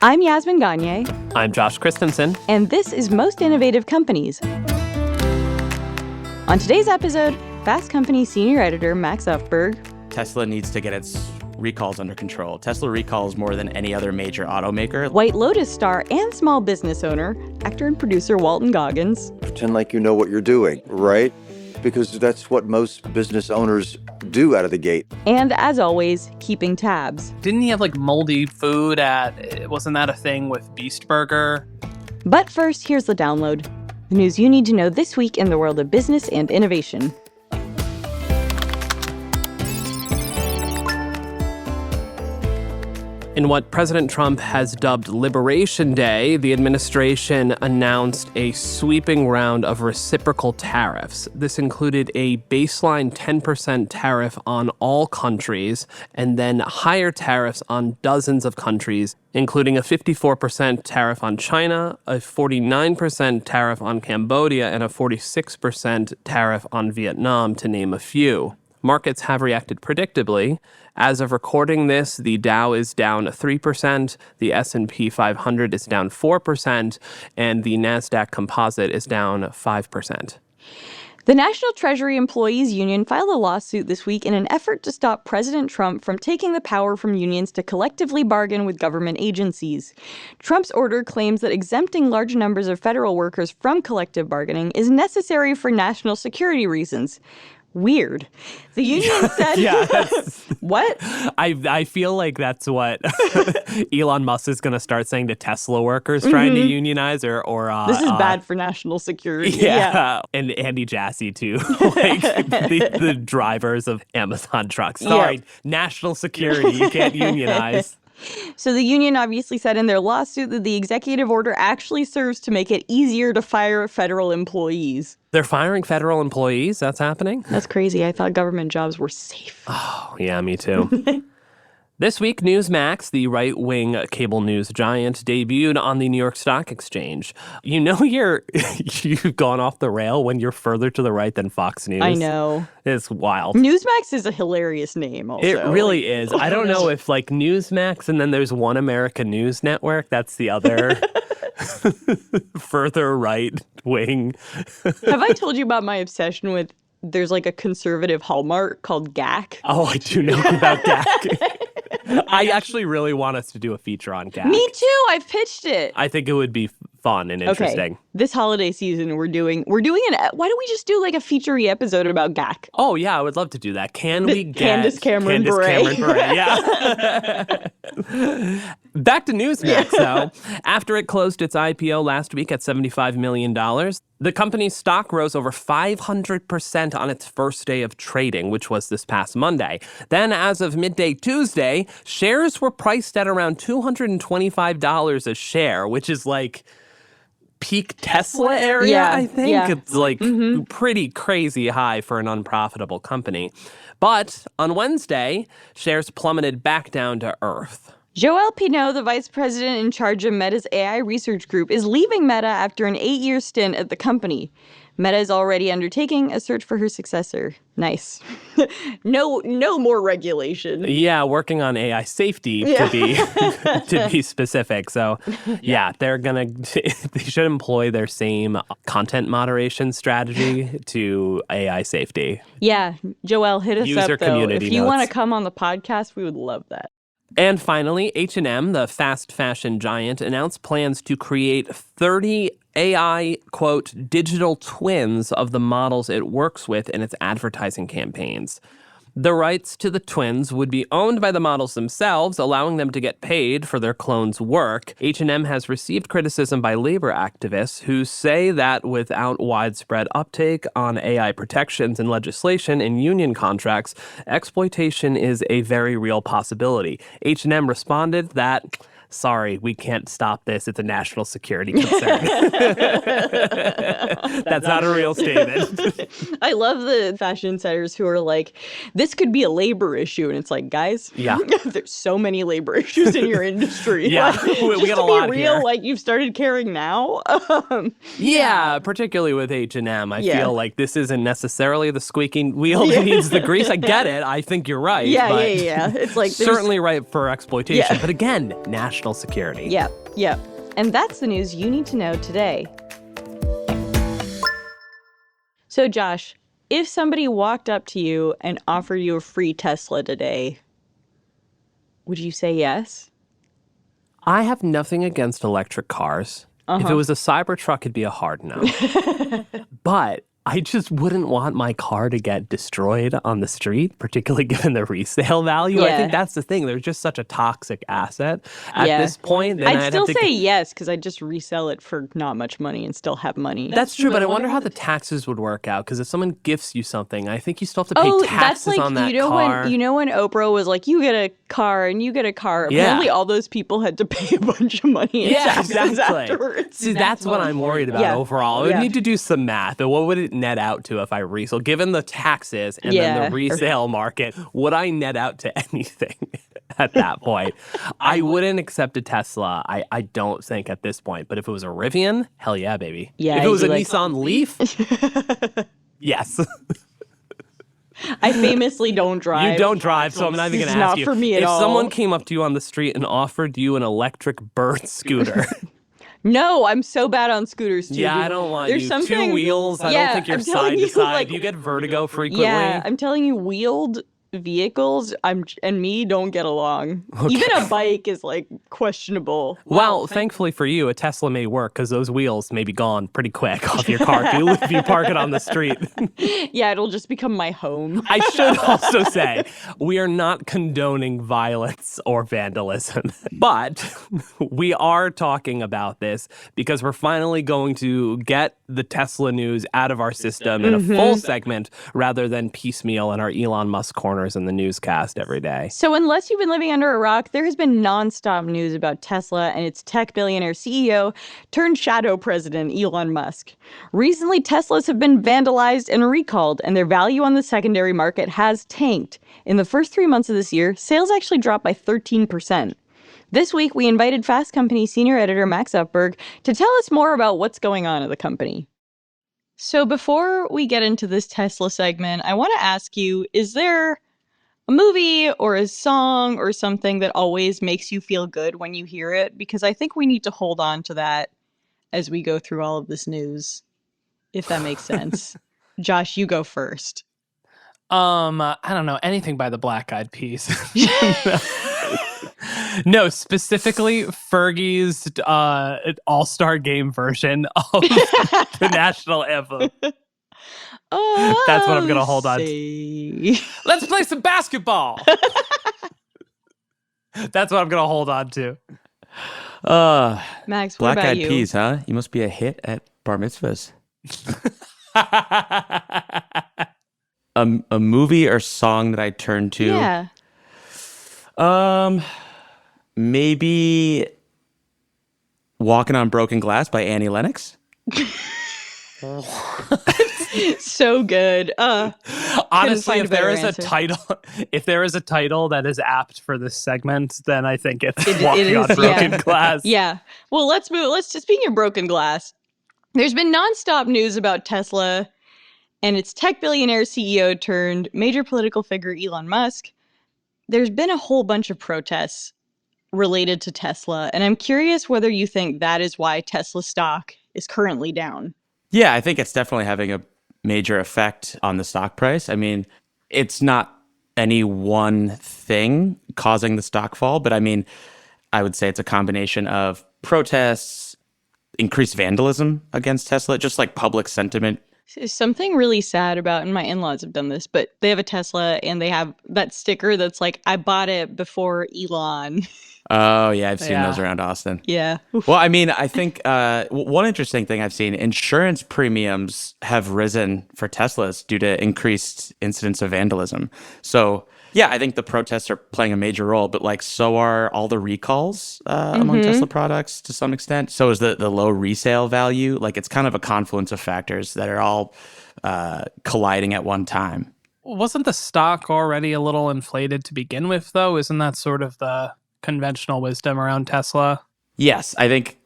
I'm Yasmin Gagne. I'm Josh Christensen. And this is Most Innovative Companies. On today's episode, Fast Company senior editor Max Ufberg. Tesla needs to get its recalls under control. Tesla recalls more than any other major automaker. White Lotus star and small business owner, actor and producer Walton Goggins. Pretend like you know what you're doing, right? Because that's what most business owners do out of the gate. And as always, keeping tabs. Didn't he have moldy food wasn't that a thing with Beast Burger? But first, here's the download. The news you need to know this week in the world of business and innovation. In what President Trump has dubbed Liberation Day, the administration announced a sweeping round of reciprocal tariffs. This included a baseline 10% tariff on all countries, and then higher tariffs on dozens of countries, including a 54% tariff on China, a 49% tariff on Cambodia, and a 46% tariff on Vietnam, to name a few. Markets have reacted predictably. As of recording this, the Dow is down 3%, the S&P 500 is down 4%, and the NASDAQ Composite is down 5%. The National Treasury Employees Union filed a lawsuit this week in an effort to stop President Trump from taking the power from unions to collectively bargain with government agencies. Trump's order claims that exempting large numbers of federal workers from collective bargaining is necessary for national security reasons. Weird. The union said... Yeah, what? I feel like that's what Elon Musk is going to start saying to Tesla workers trying to unionize or this is bad for national security. Yeah. And Andy Jassy, too. the drivers of Amazon trucks. Sorry, national security. You can't unionize. So the union obviously said in their lawsuit that the executive order actually serves to make it easier to fire federal employees. They're firing federal employees? That's happening? That's crazy. I thought government jobs were safe. Oh, yeah, me too. This week, Newsmax, the right-wing cable news giant, debuted on the New York Stock Exchange. You know you've gone off the rail when you're further to the right than Fox News. I know. It's wild. Newsmax is a hilarious name also. It really is. I don't know if Newsmax and then there's One America News Network. That's the other further right-wing. Have I told you about my obsession with there's a conservative Hallmark called GAC? Oh, I do know about GAC. I actually really want us to do a feature on GAC. Me too. I've pitched it. I think it would be fun and interesting. Okay. This holiday why don't we just do a feature-y episode about GAC? Oh, yeah, I would love to do that. Can we get Candace Cameron Bure? Yeah. Back to Newsmax, though. After it closed its IPO last week at $75 million, the company's stock rose over 500% on its first day of trading, which was this past Monday. Then, as of midday Tuesday, shares were priced at around $225 a share, which is peak Tesla area, I think. Yeah. It's pretty crazy high for an unprofitable company. But on Wednesday, shares plummeted back down to earth. Joelle Pineau, the vice president in charge of Meta's AI research group, is leaving Meta after an 8-year stint at the company. Meta is already undertaking a search for her successor. Nice. No more regulation. Yeah, working on AI safety to be specific. So, they should employ their same content moderation strategy to AI safety. Yeah, Joelle, hit us User up though. community If you want to notes. come on the podcast, we would love that. And finally, H&M, the fast fashion giant, announced plans to create 30 AI, quote, digital twins of the models it works with in its advertising campaigns. The rights to the twins would be owned by the models themselves, allowing them to get paid for their clones' work. H&M has received criticism by labor activists who say that without widespread uptake on AI protections and legislation in union contracts, exploitation is a very real possibility. H&M responded that, sorry, we can't stop this. It's a national security concern. That's not a real statement. I love the fashion insiders who are like, this could be a labor issue. And it's like, guys, there's so many labor issues in your industry. Yeah, we got a lot real, here. You've started caring now. Particularly with H&M. I feel like this isn't necessarily the squeaking wheel that needs the grease. I get it. I think you're right. Yeah. It's like certainly right for exploitation. But again, national national security. Yep. And that's the news you need to know today. So, Josh, if somebody walked up to you and offered you a free Tesla today, would you say yes? I have nothing against electric cars. If it was a Cybertruck, it'd be a hard no. But I just wouldn't want my car to get destroyed on the street, particularly given the resale value. Yeah. I think that's the thing. They're just such a toxic asset at this point. Then I'd still have to say yes, because I'd just resell it for not much money and still have money. That's true, but I wonder how the taxes would work out, because if someone gifts you something, I think you still have to pay taxes on that car. When Oprah was like, you get a car and you get a car, apparently all those people had to pay a bunch of money in taxes afterwards. See, that's what I'm worried about overall. I would need to do some math. And what would it net out to if I resell? Given the taxes and then the resale market, would I net out to anything at that point? I wouldn't accept a Tesla, I don't think, at this point. But if it was a Rivian, hell yeah, baby. Yeah, if it was a Nissan Leaf, yes. I famously don't drive. You don't drive, so I'm not even going to ask you. It's not for me at all. If someone came up to you on the street and offered you an electric bird scooter... No, I'm so bad on scooters, too. Yeah, I don't want There's you. something, 2 wheels, I don't think you're side to side. You get vertigo frequently. Yeah, I'm telling you, wheeled vehicles and me don't get along. Okay. Even a bike is like questionable. Well, thankfully for you, a Tesla may work because those wheels may be gone pretty quick off your car if you park it on the street. Yeah, it'll just become my home. I should also say, we are not condoning violence or vandalism, but we are talking about this because we're finally going to get the Tesla news out of our system in a full segment rather than piecemeal in our Elon Musk corners in the newscast every day. So unless you've been living under a rock, there has been nonstop news about Tesla and its tech billionaire CEO turned shadow president, Elon Musk. Recently, Teslas have been vandalized and recalled, and their value on the secondary market has tanked. In the first 3 months of this year, sales actually dropped by 13%. This week, we invited Fast Company senior editor Max Ufberg to tell us more about what's going on at the company. So before we get into this Tesla segment, I want to ask you, is there a movie or a song or something that always makes you feel good when you hear it? Because I think we need to hold on to that as we go through all of this news, if that makes sense. Josh, you go first. I don't know, anything by the Black Eyed Peas. No, specifically Fergie's All-Star Game version of the national anthem. Oh, that's what I'm going to hold on to. Let's play some basketball. That's what I'm going to hold on to. Max, what about you? Black Eyed Peas, huh? You must be a hit at bar mitzvahs. A movie or song that I turn to? Yeah. Maybe Walking on Broken Glass by Annie Lennox. So good. Honestly, if there is a title that is apt for this segment, then I think it's Walking on Broken Glass. Yeah. Well, let's move. Speaking of broken glass, there's been nonstop news about Tesla and its tech billionaire CEO turned major political figure Elon Musk. There's been a whole bunch of protests related to Tesla, and I'm curious whether you think that is why Tesla stock is currently down. Yeah, I think it's definitely having a major effect on the stock price. I mean, it's not any one thing causing the stock fall, but I mean, I would say it's a combination of protests, increased vandalism against Tesla, just like public sentiment. Something really sad about, and my in-laws have done this, but they have a Tesla and they have that sticker that's like, I bought it before Elon. Oh, yeah, I've seen those around Austin. Yeah. Well, I mean, I think one interesting thing I've seen, insurance premiums have risen for Teslas due to increased incidents of vandalism. So, yeah, I think the protests are playing a major role, but like so are all the recalls among Tesla products to some extent. So is the low resale value. Like it's kind of a confluence of factors that are all colliding at one time. Wasn't the stock already a little inflated to begin with, though? Isn't that sort of the conventional wisdom around Tesla? Yes, I think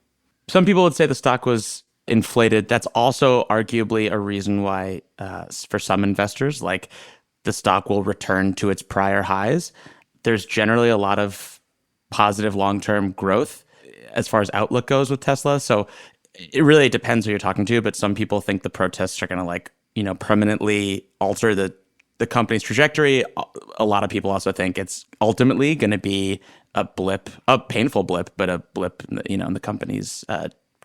some people would say the stock was inflated. That's also arguably a reason why for some investors, like the stock will return to its prior highs. There's generally a lot of positive long-term growth as far as outlook goes with Tesla. So it really depends who you're talking to, but some people think the protests are going to permanently alter the company's trajectory. A lot of people also think it's ultimately going to be a blip, a painful blip, but a blip, in the company's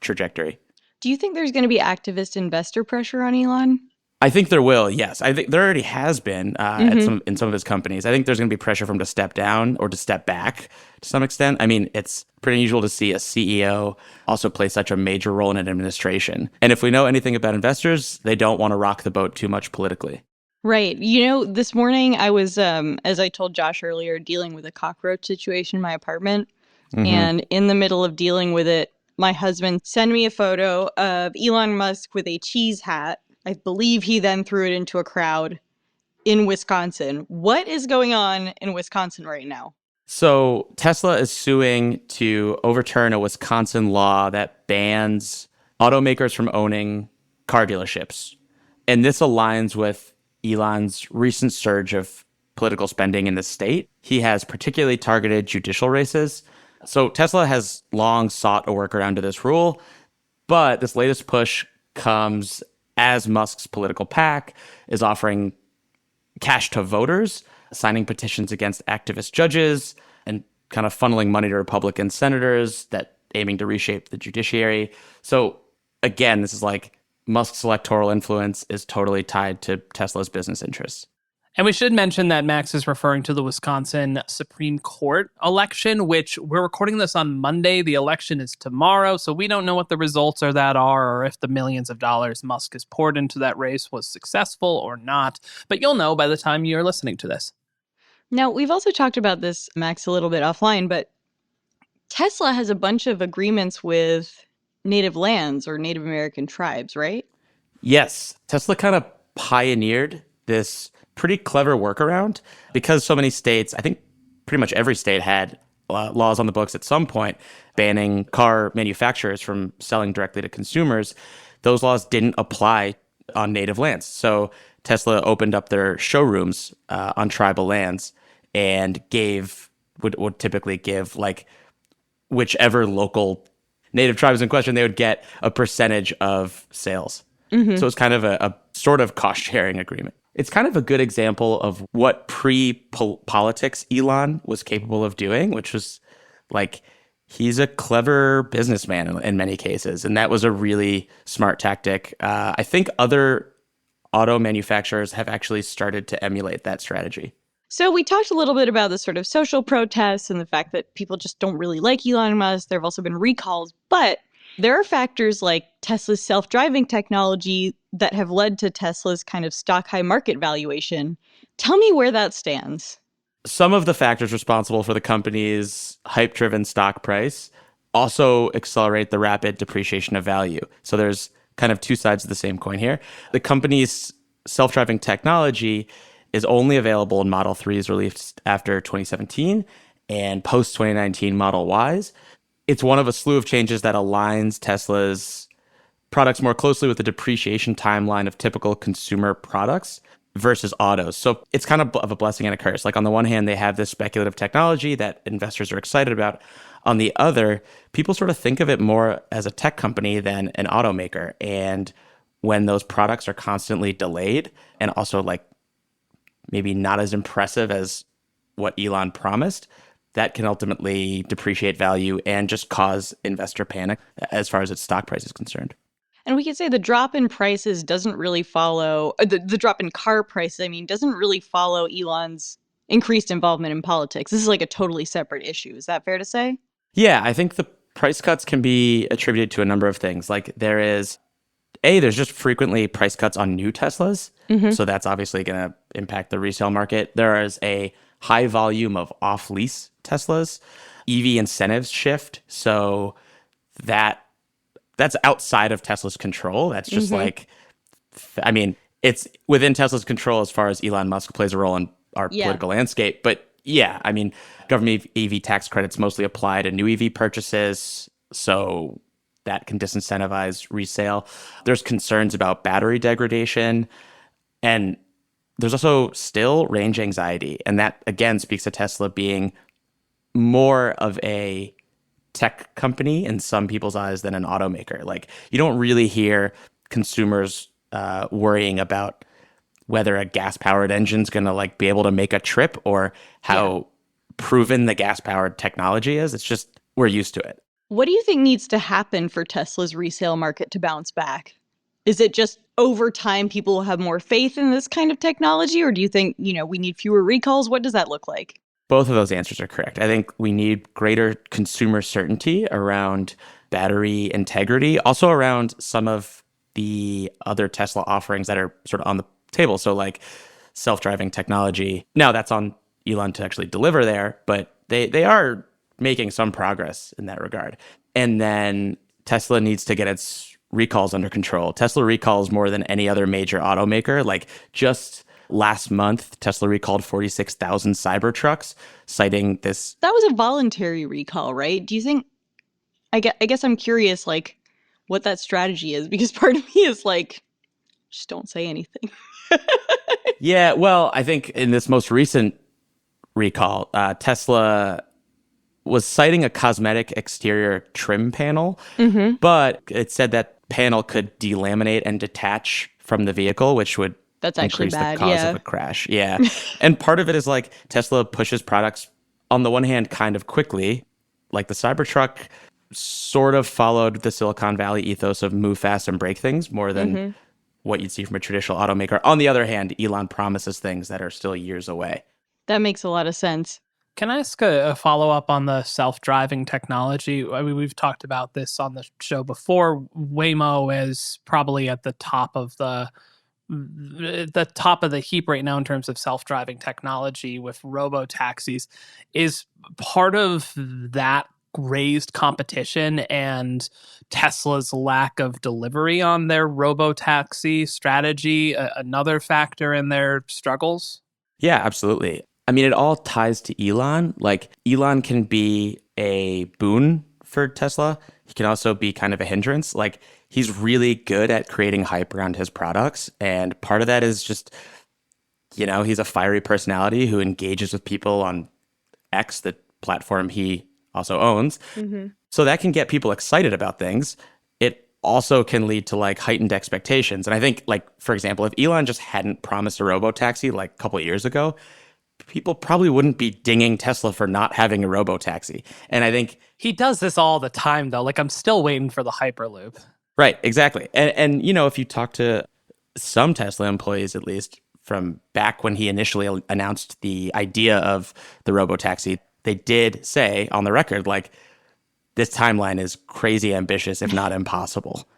trajectory. Do you think there's going to be activist investor pressure on Elon? I think there will, yes. I think there already has been in some of his companies. I think there's going to be pressure for him to step down or to step back to some extent. I mean, it's pretty unusual to see a CEO also play such a major role in an administration. And if we know anything about investors, they don't want to rock the boat too much politically. Right. This morning I was, as I told Josh earlier, dealing with a cockroach situation in my apartment. Mm-hmm. And in the middle of dealing with it, my husband sent me a photo of Elon Musk with a cheese hat. I believe he then threw it into a crowd in Wisconsin. What is going on in Wisconsin right now? So Tesla is suing to overturn a Wisconsin law that bans automakers from owning car dealerships. And this aligns with Elon's recent surge of political spending in the state. He has particularly targeted judicial races. So Tesla has long sought a workaround to this rule, but this latest push comes as Musk's political PAC is offering cash to voters, signing petitions against activist judges, and kind of funneling money to Republican senators that aiming to reshape the judiciary. So again, this is like Musk's electoral influence is totally tied to Tesla's business interests. And we should mention that Max is referring to the Wisconsin Supreme Court election, which we're recording this on Monday. The election is tomorrow, so we don't know what the results are or if the millions of dollars Musk has poured into that race was successful or not. But you'll know by the time you're listening to this. Now, we've also talked about this, Max, a little bit offline, but Tesla has a bunch of agreements with native lands or Native American tribes, right? Yes. Tesla kind of pioneered this pretty clever workaround because so many states, I think pretty much every state had laws on the books at some point banning car manufacturers from selling directly to consumers. Those laws didn't apply on native lands. So Tesla opened up their showrooms on tribal lands and would typically give like whichever local native tribes in question, they would get a percentage of sales. Mm-hmm. So it's kind of a sort of cost sharing agreement. It's kind of a good example of what pre-politics Elon was capable of doing, which was like he's a clever businessman in many cases. And that was a really smart tactic. I think other auto manufacturers have actually started to emulate that strategy. So we talked a little bit about the sort of social protests and the fact that people just don't really like Elon Musk. There have also been recalls, but there are factors like Tesla's self-driving technology that have led to Tesla's kind of stock high market valuation. Tell me where that stands. Some of the factors responsible for the company's hype-driven stock price also accelerate the rapid depreciation of value. So there's kind of two sides of the same coin here. The company's self-driving technology is only available in Model 3s released after 2017 and post-2019 Model Ys. It's one of a slew of changes that aligns Tesla's products more closely with the depreciation timeline of typical consumer products versus autos. So it's kind of a blessing and a curse. Like on the one hand, they have this speculative technology that investors are excited about. On the other, people sort of think of it more as a tech company than an automaker. And when those products are constantly delayed and also like maybe not as impressive as what Elon promised, that can ultimately depreciate value and just cause investor panic as far as its stock price is concerned. And we could say the drop in prices doesn't really follow, the drop in car prices, doesn't really follow Elon's increased involvement in politics. This is like a totally separate issue. Is that fair to say? Yeah, I think the price cuts can be attributed to a number of things. Like there's just frequently price cuts on new Teslas. Mm-hmm. So that's obviously going to impact the resale market. There is a high volume of off-lease Teslas. EV incentives shift. So that's outside of Tesla's control. That's just it's within Tesla's control as far as Elon Musk plays a role in our political landscape. But government EV tax credits mostly apply to new EV purchases. So that can disincentivize resale. There's concerns about battery degradation. And there's also still range anxiety. And that, again, speaks to Tesla being more of a tech company in some people's eyes than an automaker. Like, you don't really hear consumers worrying about whether a gas-powered engine's going to like be able to make a trip or how proven the gas-powered technology is. It's just we're used to it. What do you think needs to happen for Tesla's resale market to bounce back? Is it just over time people will have more faith in this kind of technology, or do you think, we need fewer recalls? What does that look like? Both of those answers are correct. I think we need greater consumer certainty around battery integrity, also around some of the other Tesla offerings that are sort of on the table. So like self-driving technology. Now that's on Elon to actually deliver there, but they are making some progress in that regard. And then Tesla needs to get its recalls under control. Tesla recalls more than any other major automaker. Like just last month, Tesla recalled 46,000 Cybertrucks, citing this. That was a voluntary recall, right? Do you think, I guess I'm curious, like, what that strategy is, because part of me is like, just don't say anything. Yeah, well, I think in this most recent recall, Tesla was citing a cosmetic exterior trim panel, but it said that panel could delaminate and detach from the vehicle, which would That's actually increase bad, the cause yeah. of a crash. Yeah. And part of it is like Tesla pushes products on the one hand kind of quickly, like the Cybertruck sort of followed the Silicon Valley ethos of move fast and break things more than what you'd see from a traditional automaker. On the other hand, Elon promises things that are still years away. That makes a lot of sense. Can I ask a follow-up on the self-driving technology? I mean, we've talked about this on the show before. Waymo is probably at the top of the heap right now in terms of self-driving technology with robo-taxis. Is part of that raised competition and Tesla's lack of delivery on their robo-taxi strategy another factor in their struggles? Yeah, absolutely. I mean, it all ties to Elon. Like, Elon can be a boon for Tesla. He can also be kind of a hindrance. Like, he's really good at creating hype around his products. And part of that is just, he's a fiery personality who engages with people on X, the platform he also owns. So that can get people excited about things. It also can lead to like heightened expectations. And I think, like, for example, if Elon just hadn't promised a robo-taxi like a couple of years ago, people probably wouldn't be dinging Tesla for not having a robo-taxi. And I think he does this all the time, though. Like, I'm still waiting for the Hyperloop. Right, exactly. And if you talk to some Tesla employees, at least from back when he initially announced the idea of the robo-taxi, they did say on the record, like, this timeline is crazy ambitious, if not impossible.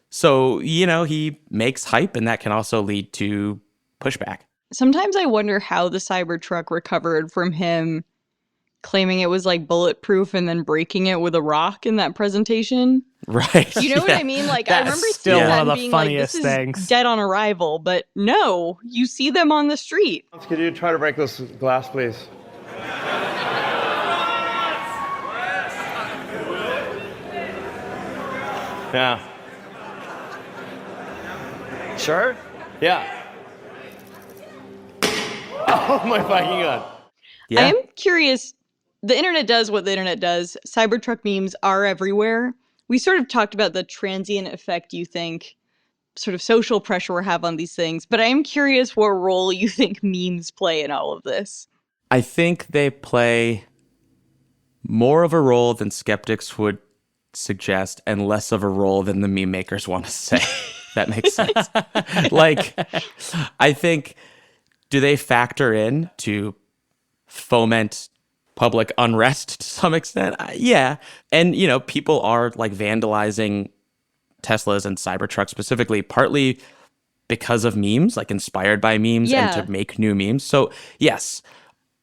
So, he makes hype, and that can also lead to pushback. Sometimes I wonder how the Cybertruck recovered from him claiming it was like bulletproof and then breaking it with a rock in that presentation. Right. You know what I mean? Like, I remember still seeing one that of and the being funniest like, this things. is dead on arrival, but no, you see them on the street. Could you try to break this glass, please? Yeah. Sure? Yeah. Oh my fucking God. Yeah. I am curious. The internet does what the internet does. Cybertruck memes are everywhere. We sort of talked about the transient effect you think sort of social pressure will have on these things, but I am curious what role you think memes play in all of this. I think they play more of a role than skeptics would suggest and less of a role than the meme makers want to say. That makes sense. Like, I think, do they factor in to foment public unrest to some extent? Yeah. And, people are like vandalizing Teslas and Cybertruck specifically, partly because of memes, like inspired by memes and to make new memes. So yes,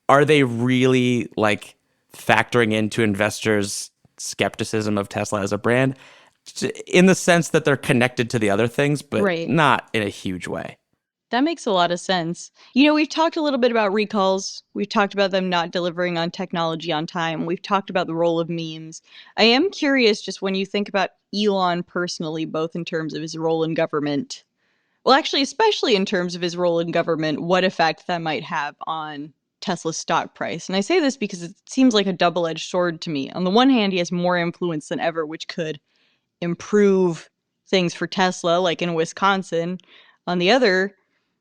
are they really like factoring into investors' skepticism of Tesla as a brand? In the sense that they're connected to the other things, but not in a huge way. That makes a lot of sense. We've talked a little bit about recalls. We've talked about them not delivering on technology on time. We've talked about the role of memes. I am curious, just when you think about Elon personally, both in terms of his role in government, well, actually, especially in terms of his role in government, what effect that might have on Tesla's stock price. And I say this because it seems like a double-edged sword to me. On the one hand, he has more influence than ever, which could improve things for Tesla, like in Wisconsin. On the other,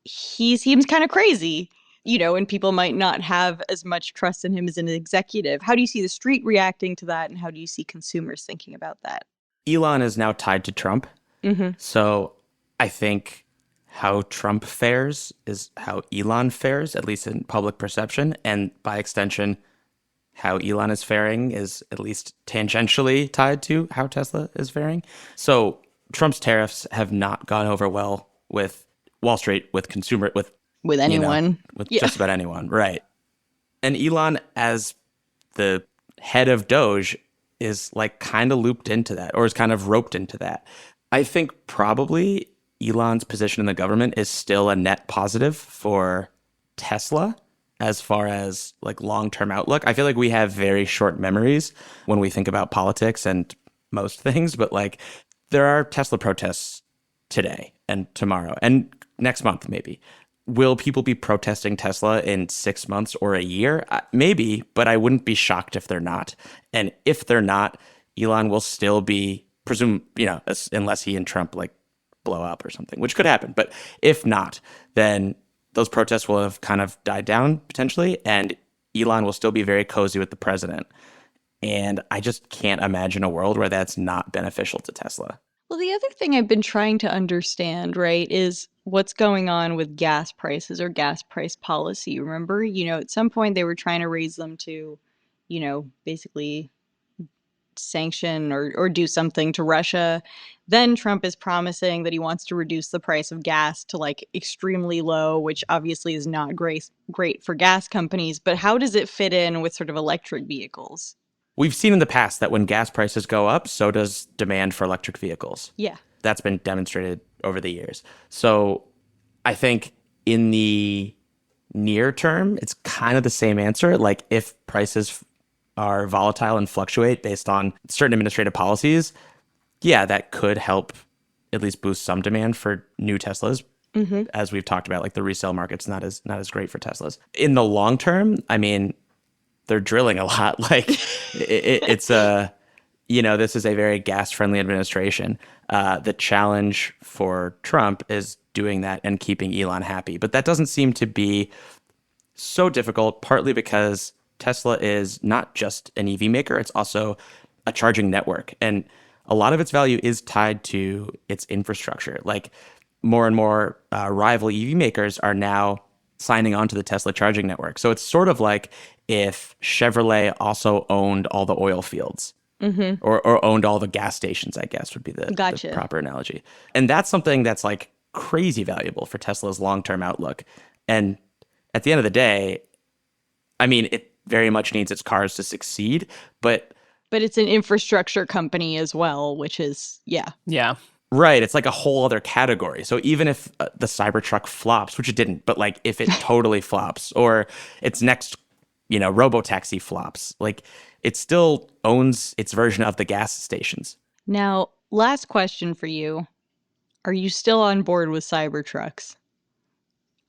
he seems kind of crazy, and people might not have as much trust in him as an executive. How do you see the street reacting to that, and how do you see consumers thinking about that? Elon is now tied to Trump. So I think how Trump fares is how Elon fares, at least in public perception. And by extension, how Elon is faring is at least tangentially tied to how Tesla is faring. So Trump's tariffs have not gone over well with Wall Street, with Anyone. with just about anyone, right? And Elon, as the head of Doge, is like kind of looped into that, or is kind of roped into that. I think probably Elon's position in the government is still a net positive for Tesla as far as like long-term outlook. I feel like we have very short memories when we think about politics and most things, but like there are Tesla protests today and tomorrow and next month maybe. Will people be protesting Tesla in 6 months or a year? Maybe, but I wouldn't be shocked if they're not. And if they're not, Elon will still be unless he and Trump like blow up or something, which could happen. But if not, then those protests will have kind of died down potentially, and Elon will still be very cozy with the president. And I just can't imagine a world where that's not beneficial to Tesla. Well, the other thing I've been trying to understand, right, is what's going on with gas prices or gas price policy. Remember, at some point they were trying to raise them to, basically sanction or do something to Russia. Then Trump is promising that he wants to reduce the price of gas to like extremely low, which obviously is not great for gas companies. But how does it fit in with sort of electric vehicles? We've seen in the past that when gas prices go up, so does demand for electric vehicles. Yeah. That's been demonstrated over the years. So I think in the near term, it's kind of the same answer. Like if prices are volatile and fluctuate based on certain administrative policies, yeah, that could help at least boost some demand for new Teslas. As we've talked about, like the resale market's not as great for Teslas. In the long term, I mean, they're drilling a lot. Like it's this is a very gas-friendly administration. The challenge for Trump is doing that and keeping Elon happy. But that doesn't seem to be so difficult, partly because Tesla is not just an EV maker, it's also a charging network. And a lot of its value is tied to its infrastructure. Like more and more rival EV makers are now signing on to the Tesla charging network. So it's sort of like if Chevrolet also owned all the oil fields or owned all the gas stations, I guess would be the proper analogy. And that's something that's like crazy valuable for Tesla's long-term outlook. And at the end of the day, I mean, it very much needs its cars to succeed, but it's an infrastructure company as well, which is, Yeah. Right. It's like a whole other category. So even if the Cybertruck flops, which it didn't, but like if it totally flops or its next, robotaxi flops, like it still owns its version of the gas stations. Now, last question for you. Are you still on board with Cybertrucks?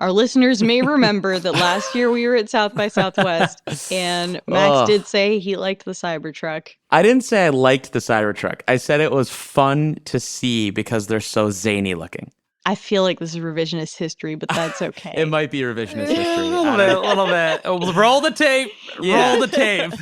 Our listeners may remember that last year we were at South by Southwest and Max did say he liked the Cybertruck. I didn't say I liked the Cybertruck. I said it was fun to see because they're so zany looking. I feel like this is revisionist history, but that's okay. It might be revisionist history. A little bit. Oh, roll the tape. Yeah. Roll the tape.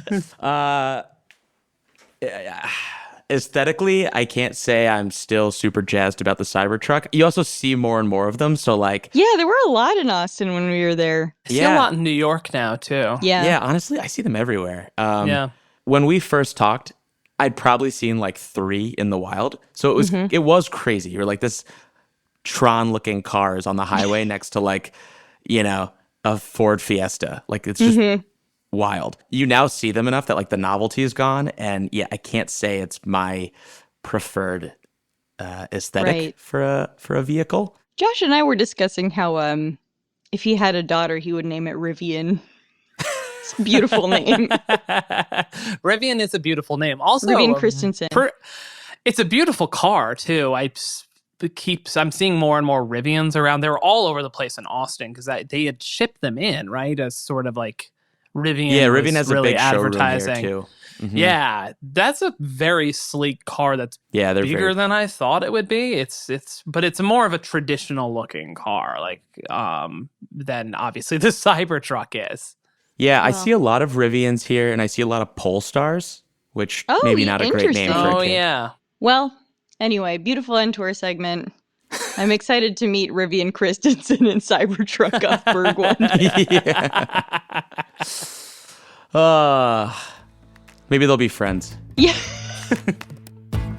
Aesthetically, I can't say I'm still super jazzed about the Cybertruck. You also see more and more of them, so like... Yeah, there were a lot in Austin when we were there. I see a lot in New York now, too. Yeah, honestly, I see them everywhere. Yeah. When we first talked, I'd probably seen like 3 in the wild, so it was crazy. You're like this Tron-looking cars on the highway next to like, a Ford Fiesta. Like it's just... wild. You now see them enough that like the novelty is gone, and I can't say it's my preferred aesthetic for a vehicle. Josh and I were discussing how if he had a daughter, he would name it Rivian. It's a beautiful name. Rivian is a beautiful name. Also, Rivian Christensen. It's a beautiful car too. I I'm seeing more and more Rivians around. They were all over the place in Austin because they had shipped them in, right? As sort of like Rivian. Yeah, was Rivian has really a big showroom here advertising. too. Mm-hmm. Yeah, that's a very sleek car that's they're bigger than I thought it would be. But it's more of a traditional looking car, like than obviously the Cybertruck is. Yeah, I see a lot of Rivians here, and I see a lot of Polestars, which maybe not a great name for a kid. Yeah. Well, anyway, beautiful end to our segment. I'm excited to meet Rivian Christensen and Cybertruck Ufberg one day. Maybe they'll be friends. Yeah.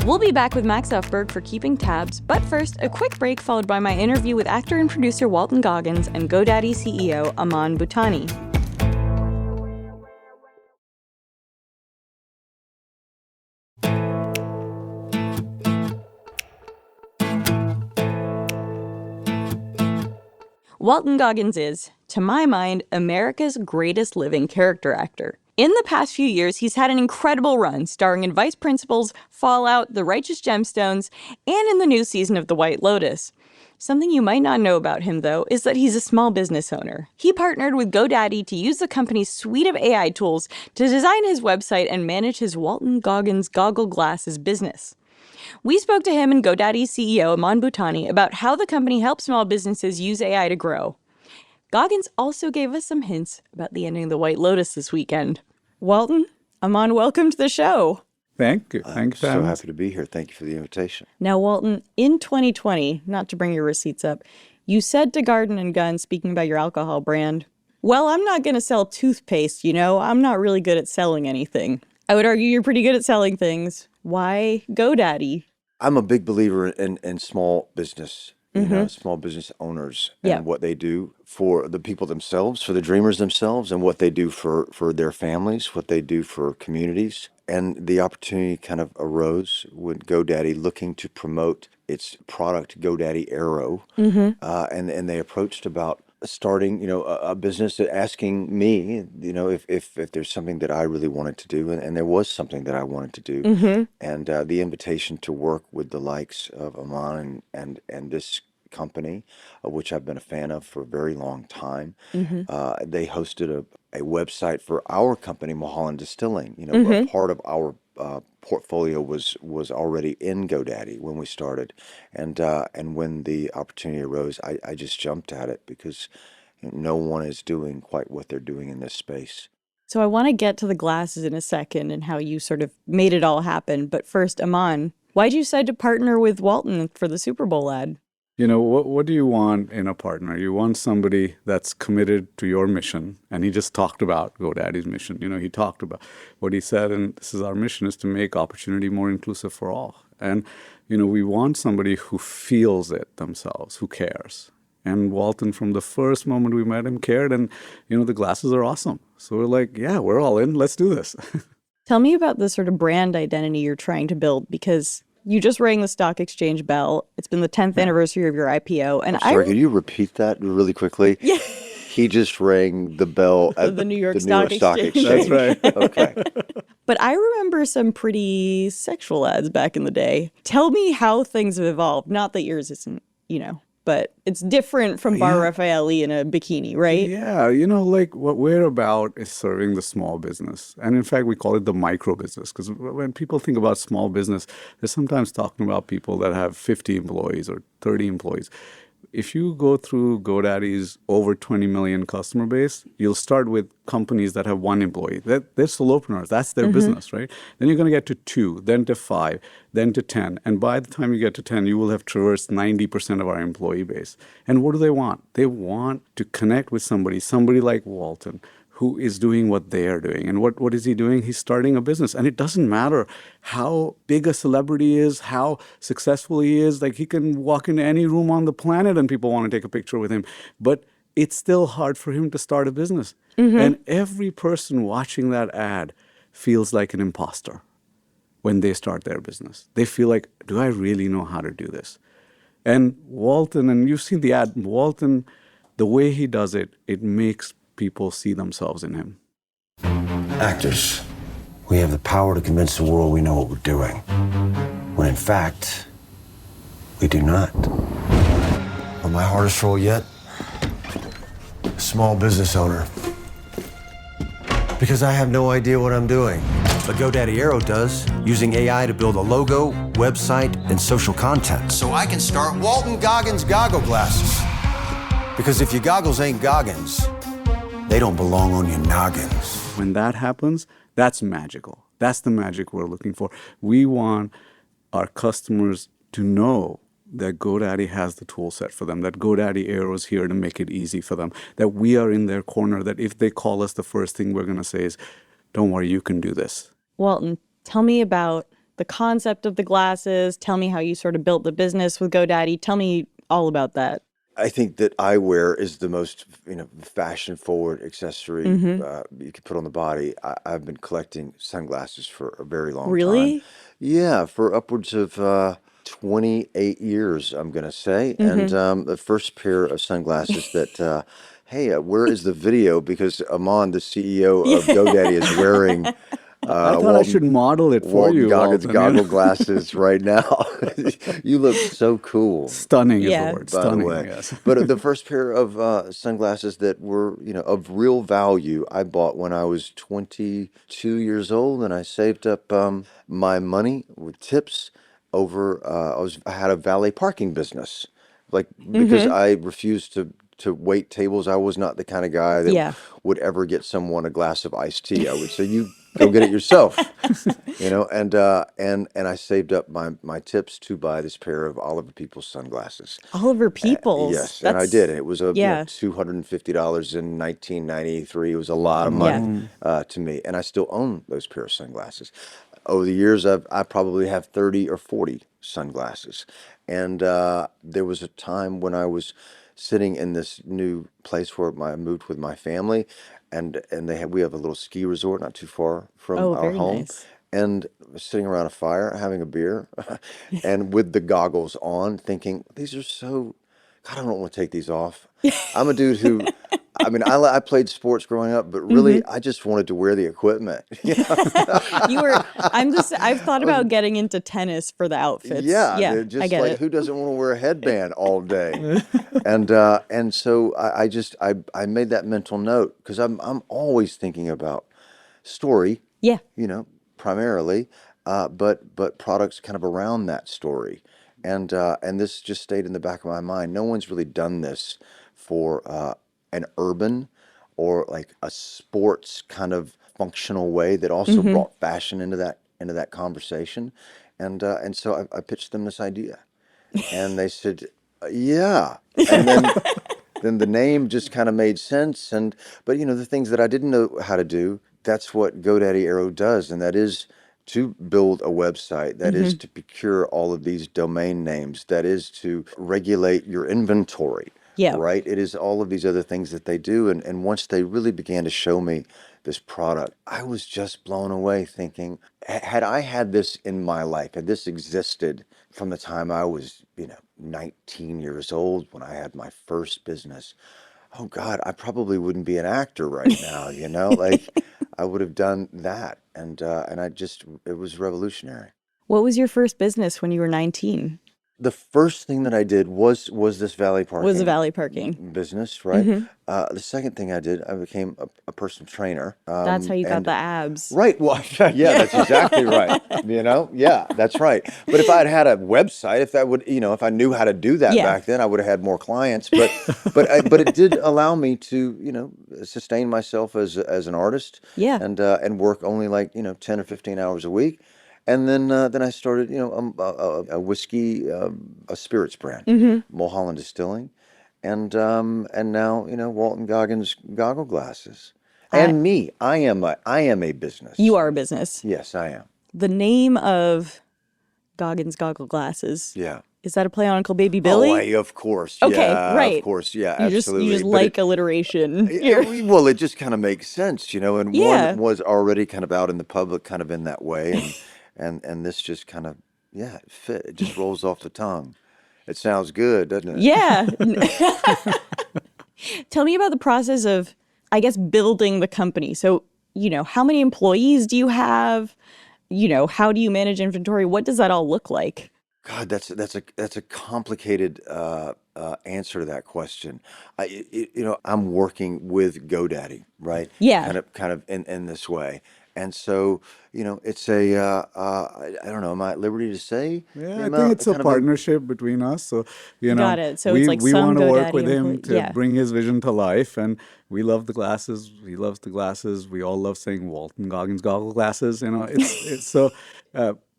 We'll be back with Max Ufberg for Keeping Tabs, but first, a quick break followed by my interview with actor and producer Walton Goggins and GoDaddy CEO Aman Bhutani. Walton Goggins is, to my mind, America's greatest living character actor. In the past few years, he's had an incredible run, starring in Vice Principals, Fallout, The Righteous Gemstones, and in the new season of The White Lotus. Something you might not know about him, though, is that he's a small business owner. He partnered with GoDaddy to use the company's suite of AI tools to design his website and manage his Walton Goggins Goggle Glasses business. We spoke to him and GoDaddy's CEO Aman Bhutani about how the company helps small businesses use AI to grow. Goggins also gave us some hints about the ending of The White Lotus this weekend. Walton, Aman, welcome to the show. Thank you. Thanks, so happy to be here. Thank you for the invitation. Now, Walton, in 2020, not to bring your receipts up, you said to Garden & Gun, speaking about your alcohol brand, well, I'm not going to sell toothpaste, I'm not really good at selling anything. I would argue you're pretty good at selling things. Why GoDaddy? I'm a big believer in small business, small business owners and what they do for the people themselves, for the dreamers themselves, and what they do for their families, what they do for communities. And the opportunity kind of arose with GoDaddy looking to promote its product, GoDaddy Aero. And they approached about starting, a business, asking me, if there's something that I really wanted to do, and there was something that I wanted to do, and the invitation to work with the likes of Aman and this company, which I've been a fan of for a very long time. They hosted a website for our company, Mulholland Distilling. A part of our portfolio was already in GoDaddy when we started, and when the opportunity arose, I just jumped at it because no one is doing quite what they're doing in this space. So I want to get to the glasses in a second and how you sort of made it all happen. But first, Aman, why'd you decide to partner with Walton for the Super Bowl ad? What do you want in a partner? You want somebody that's committed to your mission. And he just talked about GoDaddy's mission. He talked about what he said, and this is our mission, is to make opportunity more inclusive for all. And, we want somebody who feels it themselves, who cares. And Walton, from the first moment we met him, cared. And, the glasses are awesome. So we're like, yeah, we're all in. Let's do this. Tell me about the sort of brand identity you're trying to build, because you just rang the stock exchange bell. It's been the 10th anniversary of your IPO. And Sorry, could you repeat that really quickly? Yeah. He just rang the bell at the New York Stock Exchange. That's right. Okay. But I remember some pretty sexual ads back in the day. Tell me how things have evolved. Not that yours isn't, but it's different from Bar Raffaele in a bikini, right? Yeah, what we're about is serving the small business. And in fact, we call it the micro business, because when people think about small business, they're sometimes talking about people that have 50 employees or 30 employees. If you go through GoDaddy's over 20 million customer base, you'll start with companies that have one employee. They're solopreneurs. That's their business, right? Then you're going to get to 2, then to 5, then to 10. And by the time you get to 10, you will have traversed 90% of our employee base. And what do they want? They want to connect with somebody like Walton, who is doing what they are doing. And what is he doing? He's starting a business. And it doesn't matter how big a celebrity is, how successful he is. Like, he can walk into any room on the planet and people want to take a picture with him. But it's still hard for him to start a business. And every person watching that ad feels like an imposter when they start their business. They feel like, do I really know how to do this? And Walton, and you've seen the ad, Walton, the way he does it, it makes people see themselves in him. Actors, we have the power to convince the world we know what we're doing, when in fact, we We do not. But my hardest role yet, small business owner. Because I have no idea what I'm doing. But GoDaddy Aero does, using AI to build a logo, website, and social content. So I can start Walton Goggins Goggle Glasses. Because if your goggles ain't Goggins, they don't belong on your noggins. When that happens, that's magical. That's the magic we're looking for. We want our customers to know that GoDaddy has the tool set for them, that GoDaddy Aero is here to make it easy for them, that we are in their corner, that if they call us, the first thing we're going to say is, don't worry, you can do this. Walton, tell me about the concept of the glasses. Tell me how you sort of built the business with GoDaddy. Tell me all about that. I think that eyewear is the most, fashion-forward accessory you could put on the body. I've been collecting sunglasses for a very long time. Really? Yeah, for upwards of 28 years, I'm going to say. And the first pair of sunglasses that, hey, where is the video? Because Aman, the CEO of GoDaddy, is wearing I thought I should model it for Walton you, Goggins Walton. Goggle Glasses right now. You look so cool. Stunning is Yeah. the word. By Stunning, the way. yes. But the first pair of sunglasses that were, of real value, I bought when I was 22 years old, and I saved up my money with tips over. I had a valet parking business, because I refused to wait tables. I was not the kind of guy that would ever get someone a glass of iced tea. I would say, you go get it yourself, and I saved up my tips to buy this pair of Oliver Peoples sunglasses. Oliver Peoples. Yes, and I did. It was $250 in 1993. It was a lot of money to me, and I still own those pair of sunglasses. Over the years, I probably have 30 or 40 sunglasses, and there was a time when I was sitting in this new place where I moved with my family, and we have a little ski resort not too far from our very home. nice. And sitting around a fire, having a beer, and with the goggles on, thinking, these are so, God, I don't want to take these off. I'm a dude who, I played sports growing up, but really, I just wanted to wear the equipment. I've thought about getting into tennis for the outfits. They're just I get it. who doesn't want to wear a headband all day? And so I made that mental note because I'm always thinking about story. Yeah. Primarily, but products kind of around that story, and this just stayed in the back of my mind. No one's really done this for an urban or like a sports kind of functional way that also brought fashion into that conversation, and so I pitched them this idea, and they said, yeah, and then the name just kind of made sense, but the things that I didn't know how to do. That's what GoDaddy Aero does, and that is to build a website, that is to procure all of these domain names, that is to regulate your inventory, right? It is all of these other things that they do, and once they really began to show me this product, I was just blown away thinking, had I had this in my life, had this existed from the time I was, 19 years old when I had my first business, oh God, I probably wouldn't be an actor right now, I would have done that, and it was revolutionary. What was your first business when you were 19? The first thing that I did was this valet parking. Was a valet parking business, right? The second thing I did, I became a personal trainer. That's how you got the abs. Right. Well, yeah, that's exactly right. Yeah, that's right. But if I'd had a website, if I knew how to do that back then, I would have had more clients. But it did allow me to, sustain myself as an artist. Yeah. And work only 10 or 15 hours a week. And then I started, a whiskey, a spirits brand, Mulholland Distilling, and now Walton Goggins Goggle Glasses, and me. I am a business. You are a business. Yes, I am. The name of Goggins Goggle Glasses. Yeah. Is that a play on Uncle Baby Billy? Oh, of course. Okay, yeah, right. Of course, yeah, You absolutely. just like alliteration. Well, it just kind of makes sense, and one was already kind of out in the public, kind of in that way, and this just kind of, it fit. It just rolls off the tongue. It sounds good, doesn't it? Yeah. Tell me about the process of, I guess, building the company. So, how many employees do you have? How do you manage inventory? What does that all look like? God, that's a complicated answer to that question. I'm working with GoDaddy, right? Yeah. Kind of in this way, and so it's I don't know. Am I at liberty to say Yeah, the I think amount? it's a Kind of partnership between us. So, Got it. So it's we like we some want to work GoDaddy with him employee. to Yeah. bring his vision to life, and we love the glasses. He loves the glasses. We all love saying Walton Goggins Goggle Glasses. It's so.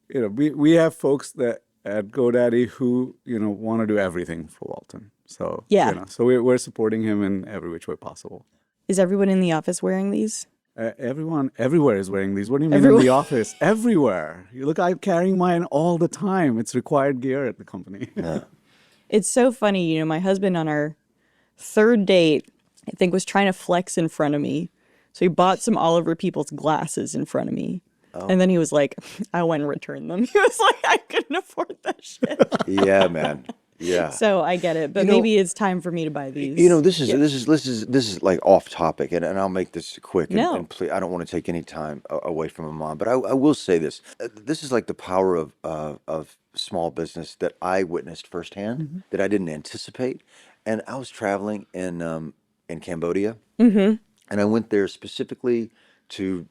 We have folks that at GoDaddy who want to do everything for Walton. So Yeah. so we're supporting him in every which way possible. Is everyone in the office wearing these? Everyone everywhere is wearing these. What do you mean Everyone. in the office? Everywhere. You look, I'm carrying mine all the time. It's required gear at the company. Yeah. It's so funny, my husband on our third date, I think, was trying to flex in front of me. So he bought some Oliver Peoples glasses in front of me. Oh. And then he was like, I went and returned them. He was like, I couldn't afford that shit. Yeah, man. Yeah. So I get it, but maybe it's time for me to buy these. This is like off topic, and I'll make this quick. No. And please, I don't want to take any time away from Aman, but I will say this: this is like the power of small business that I witnessed firsthand, that I didn't anticipate. And I was traveling in Cambodia, and I went there specifically to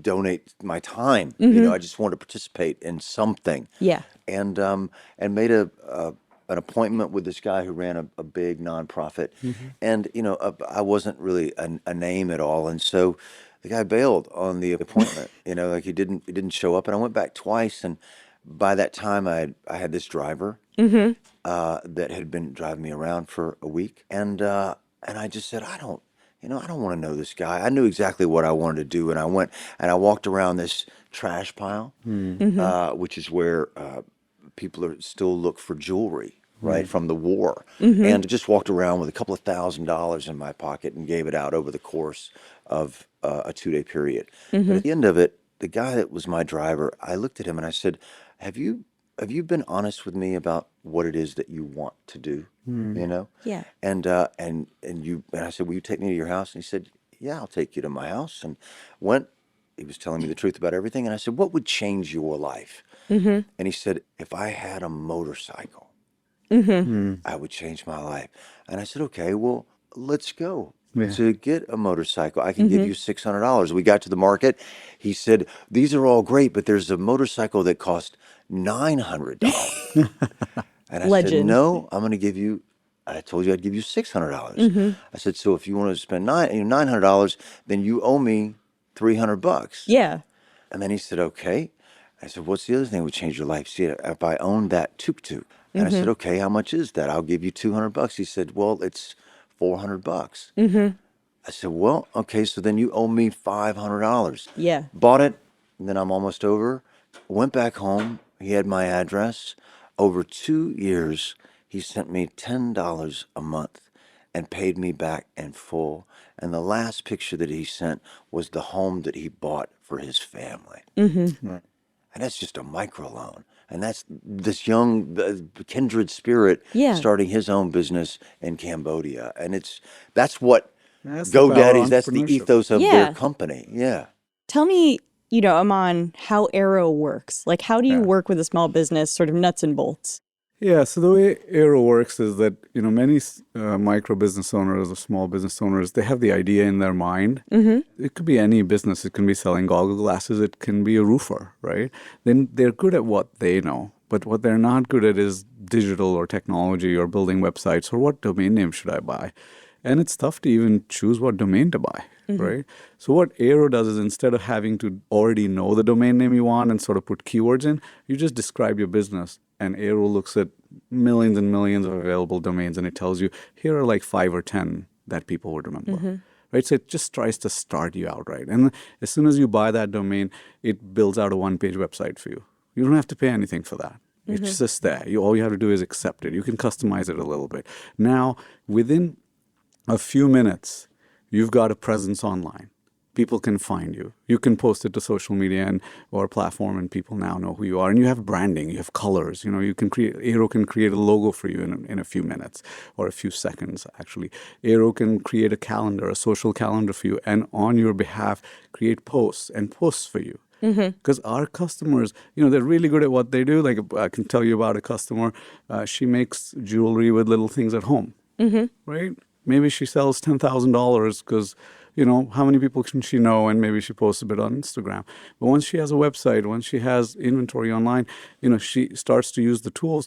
donate my time. I just wanted to participate in something. Yeah. And made an appointment with this guy who ran a big nonprofit, and I wasn't really a name at all, and so the guy bailed on the appointment. Like he didn't show up, and I went back twice, and by that time I had this driver that had been driving me around for a week, and I just said, I don't want to know this guy. I knew exactly what I wanted to do, and I went and I walked around this trash pile, which is where people are still look for jewelry, right, from the war, and just walked around with a couple of $1,000s in my pocket and gave it out over the course of a 2-day period. But at the end of it, the guy that was my driver, I looked at him and I said, have you been honest with me about what it is that you want to do? Yeah. And I said, will you take me to your house? And he said, yeah, I'll take you to my house. And he was telling me the truth about everything. And I said, what would change your life? And he said, if I had a motorcycle, I would change my life. And I said, okay, well, let's go. Yeah. To get a motorcycle, I can give you $600. We got to the market. He said, these are all great, but there's a motorcycle that costs $900. And I said, Legend. no, I told you I'd give you $600. I said, so if you want to spend $900, then you owe me $300. Yeah. And then he said, okay. I said, what's the other thing that would change your life? See, if I owned that tuk-tuk. And I said, okay, how much is that? I'll give you $200. He said, well, it's $400. I said, well, okay, so then you owe me $500. Yeah. Bought it, and then I'm almost over. Went back home. He had my address. Over 2 years, he sent me $10 a month and paid me back in full. And the last picture that he sent was the home that he bought for his family. Right. And that's just a microloan. And that's this young kindred spirit starting his own business in Cambodia. And that's what GoDaddy's, that's the ethos of their company. Yeah. Tell me, Aman, how Arrow works. Like, how do you work with a small business, sort of nuts and bolts? Yeah, so the way Arrow works is that, many micro business owners or small business owners, they have the idea in their mind. It could be any business. It can be selling goggle glasses. It can be a roofer, right? Then they're good at what they know. But what they're not good at is digital or technology or building websites or what domain name should I buy. And it's tough to even choose what domain to buy, right? So what Arrow does is instead of having to already know the domain name you want and sort of put keywords in, you just describe your business. And Arrow looks at millions and millions of available domains and it tells you, here are like 5 or 10 that people would remember. Right? So it just tries to start you out, right? And as soon as you buy that domain, it builds out a one-page website for you. You don't have to pay anything for that. It's just there. All you have to do is accept it. You can customize it a little bit. Now, within a few minutes, you've got a presence online. People can find you. You can post it to social media or a platform, and people now know who you are. And you have branding. You have colors. You can create. Arrow can create a logo for you in a few minutes or a few seconds. Actually, Arrow can create a calendar, a social calendar for you, and on your behalf, create posts for you. Because our customers, they're really good at what they do. Like I can tell you about a customer. She makes jewelry with little things at home, right? Maybe she sells $10,000 because, how many people can she know? And maybe she posts a bit on Instagram. But once she has a website, once she has inventory online, she starts to use the tools,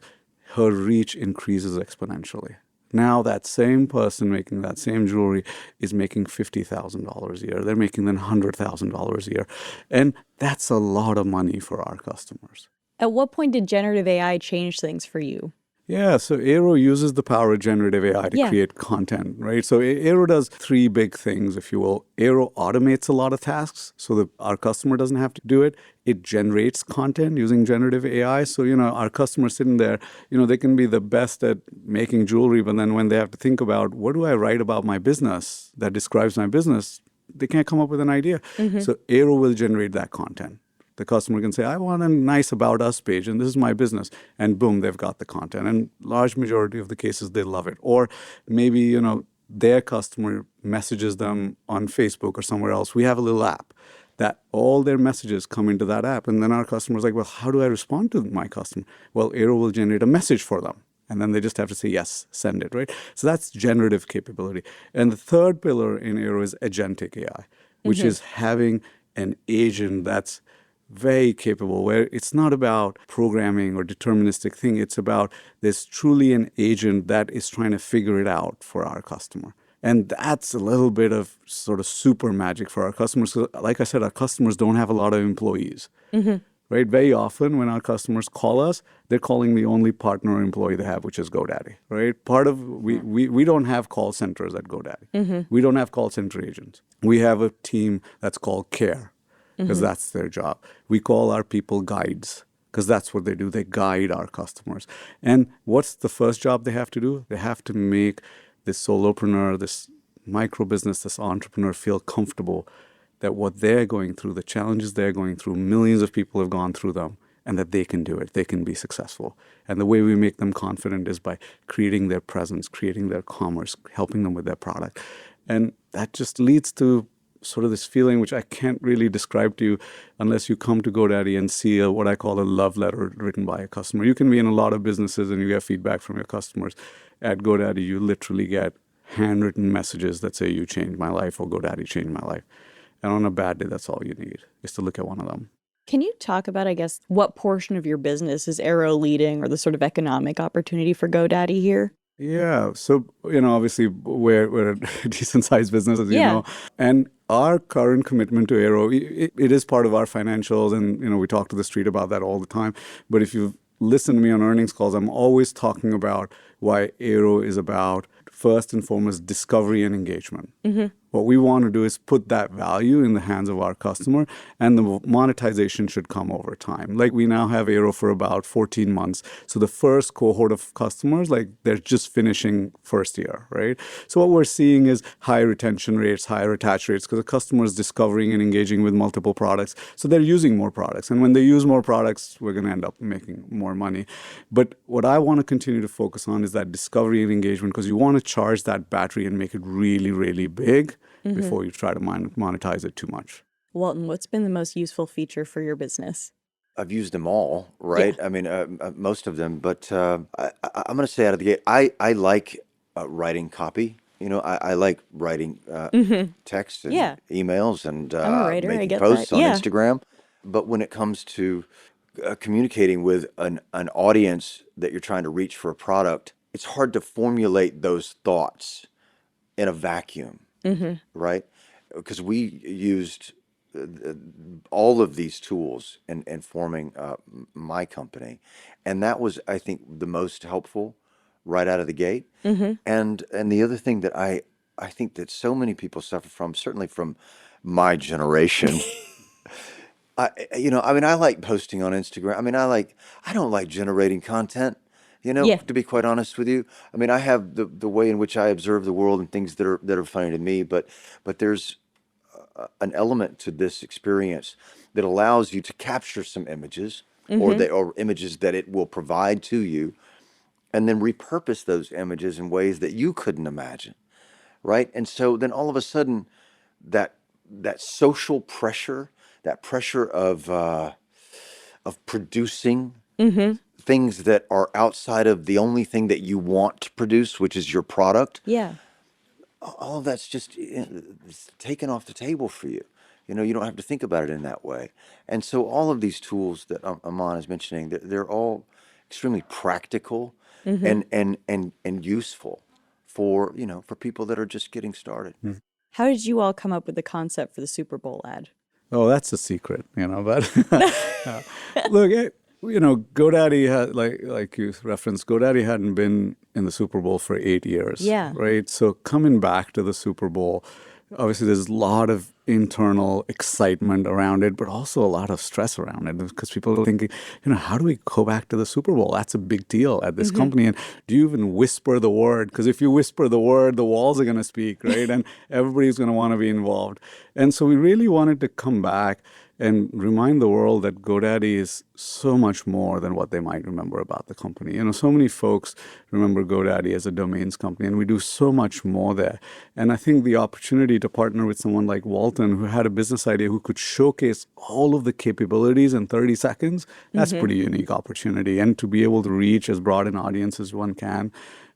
her reach increases exponentially. Now that same person making that same jewelry is making $50,000 a year. They're making then $100,000 a year. And that's a lot of money for our customers. At what point did generative AI change things for you? Yeah, so Aero uses the power of generative AI to create content, right? So Aero does three big things, if you will. Aero automates a lot of tasks so that our customer doesn't have to do it. It generates content using generative AI. So, our customers sitting there, they can be the best at making jewelry, but then when they have to think about what do I write about my business that describes my business, they can't come up with an idea. So Aero will generate that content. The customer can say, I want a nice About Us page, and this is my business. And boom, they've got the content. And large majority of the cases, they love it. Or maybe, their customer messages them on Facebook or somewhere else. We have a little app that all their messages come into that app. And then our customer's like, well, how do I respond to my customer? Well, Aero will generate a message for them. And then they just have to say, yes, send it, right? So that's generative capability. And the third pillar in Aero is agentic AI, which is having an agent that's very capable, where it's not about programming or deterministic thing. It's about there's truly an agent that is trying to figure it out for our customer. And that's a little bit of sort of super magic for our customers. So like I said, our customers don't have a lot of employees, right? Very often when our customers call us, they're calling the only partner or employee they have, which is GoDaddy, right? We don't have call centers at GoDaddy. We don't have call center agents. We have a team that's called Care, because that's their job. We call our people guides, because that's what they do. They guide our customers. And what's the first job they have to do? They have to make this solopreneur, this micro business, this entrepreneur feel comfortable that what they're going through, the challenges they're going through, millions of people have gone through them, and that they can do it. They can be successful. And the way we make them confident is by creating their presence, creating their commerce, helping them with their product. And that just leads to sort of this feeling, which I can't really describe to you unless you come to GoDaddy and see what I call a love letter written by a customer. You can be in a lot of businesses and you get feedback from your customers. At GoDaddy, you literally get handwritten messages that say, you changed my life, or GoDaddy changed my life. And on a bad day, that's all you need, is to look at one of them. Can you talk about, I guess, what portion of your business is Aero leading, or the sort of economic opportunity for GoDaddy here? Yeah. So, obviously we're a decent sized business, as you know. And our current commitment to Aero, it is part of our financials. And, we talk to the street about that all the time. But if you've listened to me on earnings calls, I'm always talking about why Aero is about, first and foremost, discovery and engagement. What we want to do is put that value in the hands of our customer, and the monetization should come over time. Like, we now have Aero for about 14 months. So the first cohort of customers, like, they're just finishing first year, right? So what we're seeing is high retention rates, higher attach rates, because the customer is discovering and engaging with multiple products. So they're using more products. And when they use more products, we're going to end up making more money. But what I want to continue to focus on is that discovery and engagement, because you want to charge that battery and make it really, really big before you try to monetize it too much. Walton, what's been the most useful feature for your business? I've used them all, right? I mean, most of them. But I'm going to say out of the gate, I like writing copy. I like writing text and emails and I'm a writer, I making get posts that. on Yeah. Instagram. But when it comes to communicating with an audience that you're trying to reach for a product, it's hard to formulate those thoughts in a vacuum, right? Because we used all of these tools in forming my company, and that was, I think, the most helpful right out of the gate. And the other thing that I think that so many people suffer from, certainly from my generation. I like posting on Instagram. I don't like generating content, to be quite honest with you. I mean, I have the way in which I observe the world and things that are funny to me, but there's an element to this experience that allows you to capture some images or images that it will provide to you, and then repurpose those images in ways that you couldn't imagine, right? And so then all of a sudden, that social pressure that pressure of producing things that are outside of the only thing that you want to produce, which is your product. Yeah. All of that's just it's taken off the table for you. You don't have to think about it in that way. And so all of these tools that Aman is mentioning, they're all extremely practical and useful for people that are just getting started. How did you all come up with the concept for the Super Bowl ad? Oh, that's a secret, but look, GoDaddy had, like you referenced, GoDaddy hadn't been in the Super Bowl for 8 years. Yeah. Right? So coming back to the Super Bowl, obviously there's a lot of internal excitement around it, but also a lot of stress around it because people are thinking, how do we go back to the Super Bowl? That's a big deal at this company. And do you even whisper the word? Because if you whisper the word, the walls are going to speak, right? And everybody's going to want to be involved. And so we really wanted to come back and remind the world that GoDaddy is so much more than what they might remember about the company. So many folks remember GoDaddy as a domains company, and we do so much more there. And I think the opportunity to partner with someone like Walton, who had a business idea, who could showcase all of the capabilities in 30 seconds, that's a pretty unique opportunity. And to be able to reach as broad an audience as one can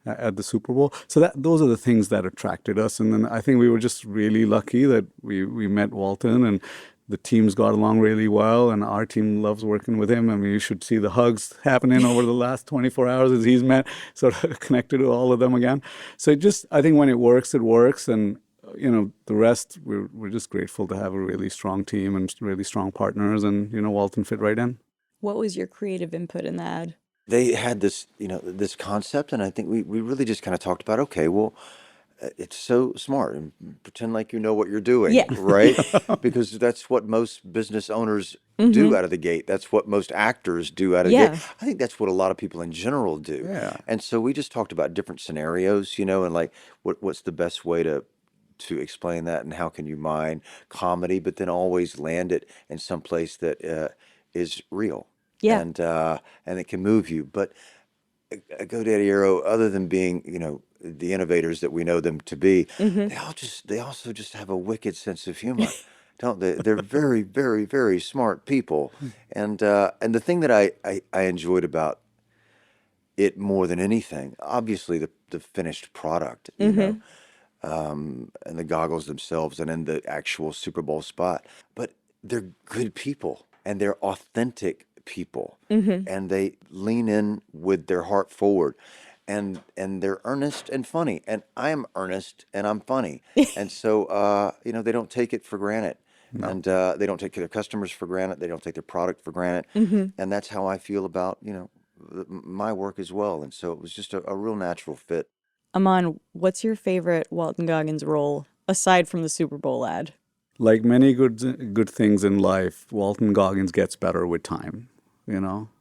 at the Super Bowl. So those are the things that attracted us. And then I think we were just really lucky that we met Walton, and the teams got along really well, and our team loves working with him. I mean, you should see the hugs happening over the last 24 hours as he's sort of connected to all of them again. So I think when it works, and the rest, we're just grateful to have a really strong team and really strong partners, and Walton fit right in. What was your creative input in the ad? They had this concept, and I think we really just kind of talked about, okay, well, it's so smart, and pretend like you know what you're doing, right? Because that's what most business owners do out of the gate. That's what most actors do out of the gate. I think that's what a lot of people in general do. Yeah. And so we just talked about different scenarios, and like what's the best way to explain that, and how can you mine comedy, but then always land it in some place that is real. Yeah. And it can move you. But GoDaddy Aero, other than being, the innovators that we know them to be, they also just have a wicked sense of humor, don't they? They're very, very, very smart people. And the thing that I enjoyed about it more than anything, obviously the finished product, and the goggles themselves, and in the actual Super Bowl spot, but they're good people, and they're authentic people, and they lean in with their heart forward, and they're earnest and funny, and I'm earnest and I'm funny, and so they don't take it for granted, and they don't take their customers for granted, they don't take their product for granted, and that's how I feel about my work as well, and so it was just a real natural fit. Aman, what's your favorite Walton Goggins role aside from the Super Bowl ad? Like many good things in life, Walton Goggins gets better with time.